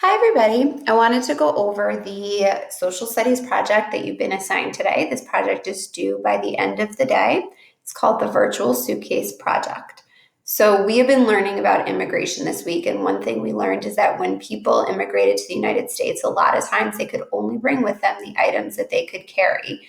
Hi, everybody. I wanted to go over the social studies project that you've been assigned today. This project is due by the end of the day. It's called the Virtual Suitcase Project. So we have been learning about immigration this week, and one thing we learned is that when people immigrated to the United States, a lot of times they could only bring with them the items that they could carry,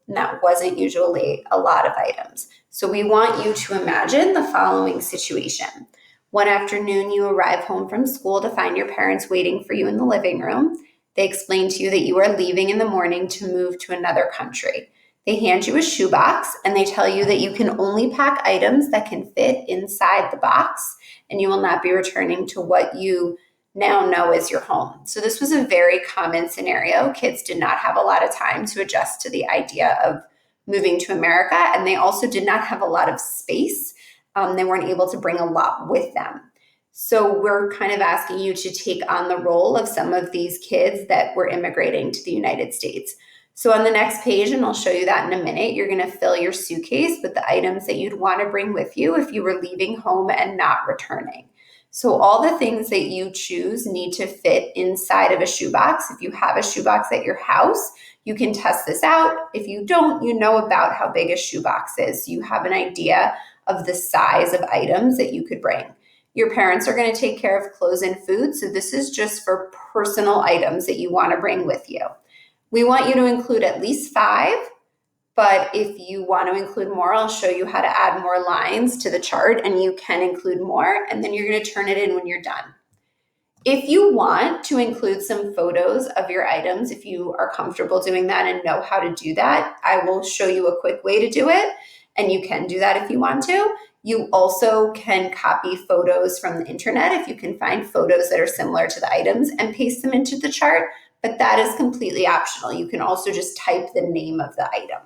and that wasn't usually a lot of items. So we want you to imagine the following situation. One afternoon, you arrive home from school to find your parents waiting for you in the living room. They explain to you that you are leaving in the morning to move to another country. They hand you a shoebox and they tell you that you can only pack items that can fit inside the box, and you will not be returning to what you now know as your home. So, this was a very common scenario. Kids did not have a lot of time to adjust to the idea of moving to America, and they also did not have a lot of space. They weren't able to bring a lot with them. So we're kind of asking you to take on the role of some of these kids that were immigrating to the United States. So on the next page, and I'll show you that in a minute, you're going to fill your suitcase with the items that you'd want to bring with you if you were leaving home and not returning. So all the things that you choose need to fit inside of a shoebox. If you have a shoebox at your house, you can test this out. If you don't, you know about how big a shoebox is. So you have an idea of the size of items that you could bring. Your parents are going to take care of clothes and food, so this is just for personal items that you want to bring with you. We want you to include at least 5, but if you want to include more, I'll show you how to add more lines to the chart, and you can include more, and then you're going to turn it in when you're done. If you want to include some photos of your items, if you are comfortable doing that and know how to do that, I will show you a quick way to do it. And you can do that if you want to. You also can copy photos from the internet if you can find photos that are similar to the items and paste them into the chart, but that is completely optional. You can also just type the name of the item.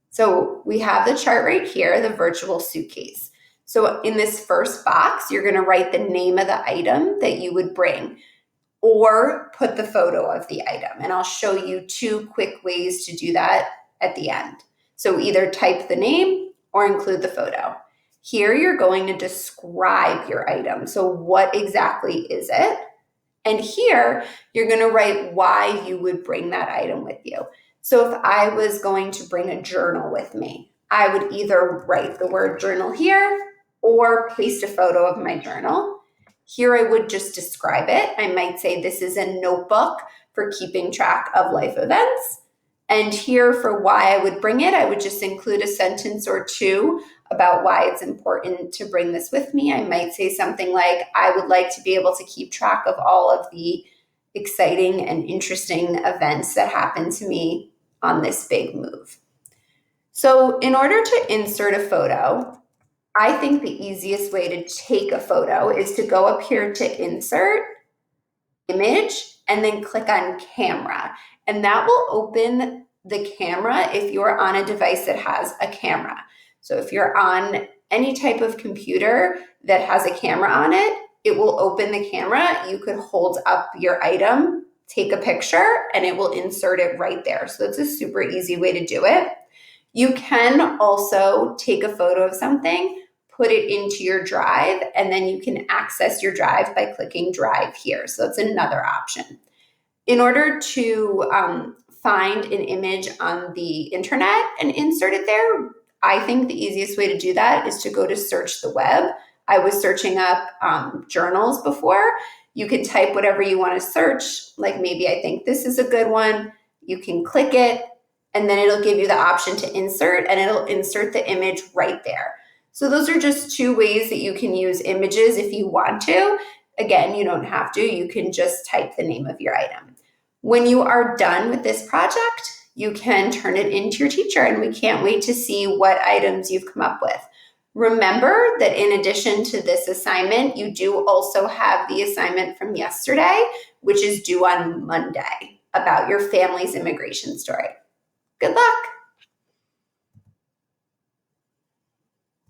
So we have the chart right here, the virtual suitcase. So in this first box, you're going to write the name of the item that you would bring or put the photo of the item. And I'll show you 2 quick ways to do that at the end. So either type the name or include the photo. Here you're going to describe your item. So what exactly is it? And here you're going to write why you would bring that item with you. So if I was going to bring a journal with me, I would either write the word journal here or paste a photo of my journal. Here I would just describe it. I might say this is a notebook for keeping track of life events. And here for why I would bring it, I would just include a sentence or 2 about why it's important to bring this with me. I might say something like, I would like to be able to keep track of all of the exciting and interesting events that happen to me on this big move. So in order to insert a photo, I think the easiest way to take a photo is to go up here to insert, image, and then click on camera. And that will open the camera if you're on a device that has a camera. So if you're on any type of computer that has a camera on it, it will open the camera. You could hold up your item, take a picture, and it will insert it right there. So it's a super easy way to do it. You can also take a photo of something, put it into your drive, and then you can access your drive by clicking drive here. So that's another option. In order to find an image on the internet and insert it there, I think the easiest way to do that is to go to search the web. I was searching up journals before. You can type whatever you want to search, like maybe I think this is a good one. You can click it, and then it'll give you the option to insert, and it'll insert the image right there. So those are just 2 ways that you can use images if you want to. Again, you don't have to. You can just type the name of your item. When you are done with this project, you can turn it into your teacher, and we can't wait to see what items you've come up with. Remember that in addition to this assignment, you do also have the assignment from yesterday, which is due on Monday, about your family's immigration story. Good luck.